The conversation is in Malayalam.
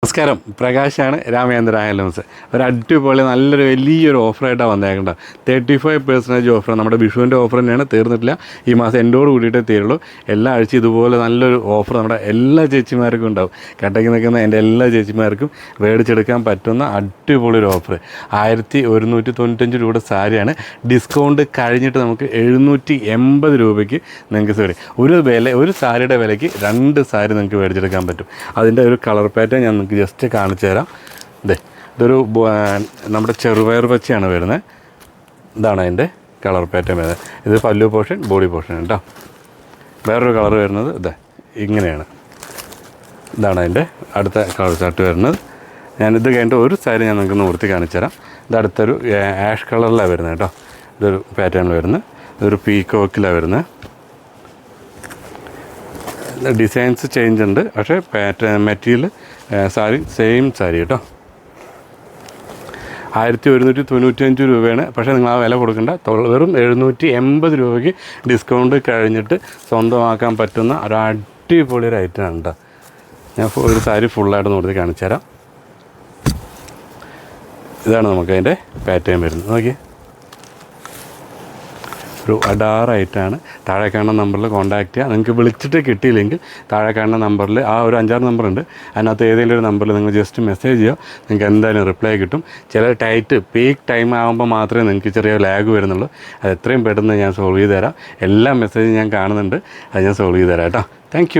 നമസ്കാരം, പ്രകാശാണ് രാമചന്ദ്ര ഹാൻഡ്ലൂംസ്. ഒരു അടിപൊളി നല്ലൊരു വലിയൊരു ഓഫറായിട്ടാണ് വന്നേക്കേണ്ടത്. 35% ഓഫർ. നമ്മുടെ വിഷുവിൻ്റെ ഓഫർ തന്നെയാണ്, തീർന്നിട്ടില്ല. ഈ മാസം എൻ്റോട് കൂടിയിട്ടേ തീരുള്ളൂ. എല്ലാ ആഴ്ചയും ഇതുപോലെ നല്ലൊരു ഓഫർ നമ്മുടെ എല്ലാ ചേച്ചിമാർക്കും ഉണ്ടാവും. കട്ടയ്ക്ക് നിൽക്കുന്ന എൻ്റെ എല്ലാ ചേച്ചിമാർക്കും മേടിച്ചെടുക്കാൻ പറ്റുന്ന അടിപൊളി ഒരു ഓഫർ. 1195 രൂപയുടെ സാരിയാണ്. ഡിസ്കൗണ്ട് കഴിഞ്ഞിട്ട് നമുക്ക് 780 രൂപയ്ക്ക് നിങ്ങൾക്ക് ഒരു സാരിയുടെ വിലയ്ക്ക് 2 സാരി നിങ്ങൾക്ക് മേടിച്ചെടുക്കാൻ പറ്റും. അതിൻ്റെ ഒരു കളർ പാറ്റേൺ ഞാൻ ജസ്റ്റ് കാണിച്ചു തരാം. ഇതൊരു നമ്മുടെ ചെറുപയർ പച്ചയാണ് വരുന്നത്. ഇതാണ് അതിൻ്റെ കളർ പാറ്റേൺ വരുന്നത്. ഇത് പല്ലു പോർഷൻ, ബോഡി പോർഷൻ കേട്ടോ. വേറൊരു കളർ വരുന്നത് ഇങ്ങനെയാണ്. ഇതാണ് അതിൻ്റെ അടുത്ത കളർ ചാർട്ട് വരുന്നത്. ഞാനിത് കഴിഞ്ഞിട്ട് ഒരു സാരി ഞാൻ നിങ്ങൾക്ക് നിവർത്തി കാണിച്ചു തരാം. ഇത് അടുത്തൊരു ആഷ് കളറിലാണ് വരുന്നത് കേട്ടോ. ഇതൊരു പാറ്റേണിൽ വരുന്നത്. ഇതൊരു പീക്കോക്കിലാണ് വരുന്നത്. ഡിസൈൻസ് ചേഞ്ച് ഉണ്ട്, പക്ഷേ മെറ്റീരിയൽ സാരി സെയിം സാരി കേട്ടോ. 1195 രൂപയാണ്. പക്ഷേ നിങ്ങൾ ആ വില കൊടുക്കേണ്ട. വെറും 780 രൂപയ്ക്ക് ഡിസ്കൗണ്ട് കഴിഞ്ഞിട്ട് സ്വന്തമാക്കാൻ പറ്റുന്ന ഒരു അടിപൊളി ഒരു ഐറ്റമാണ് കേട്ടോ. ഞാൻ ഒരു സാരി ഫുള്ളായിട്ട് നോക്കി കാണിച്ചു തരാം. ഇതാണ് നമുക്കതിൻ്റെ പാറ്റേൺ വരുന്നത്. നോക്കി, ഒരു അഡാറായിട്ടാണ്. താഴെ കാണുന്ന നമ്പറിൽ കോൺടാക്റ്റ് ചെയ്യുക. നിങ്ങൾക്ക് വിളിച്ചിട്ട് കിട്ടിയില്ലെങ്കിൽ താഴെ കാണുന്ന നമ്പറിൽ ആ ഒരു 5-6 നമ്പറുണ്ട്. അതിനകത്ത് ഏതെങ്കിലും ഒരു നമ്പറിൽ നിങ്ങൾ ജസ്റ്റ് മെസ്സേജ് ചെയ്യുക. നിങ്ങൾക്ക് എന്തായാലും റിപ്ലൈ കിട്ടും. ചില പീക്ക് ടൈം ആകുമ്പോൾ മാത്രമേ നിങ്ങൾക്ക് ചെറിയ ലാഗ് വരുന്നുള്ളൂ. അത് എത്രയും പെട്ടെന്ന് ഞാൻ സോൾവ് ചെയ്ത് തരാം. എല്ലാ മെസ്സേജും ഞാൻ കാണുന്നുണ്ട്. അത് ഞാൻ സോൾവ് ചെയ്ത് തരാം കേട്ടോ. താങ്ക്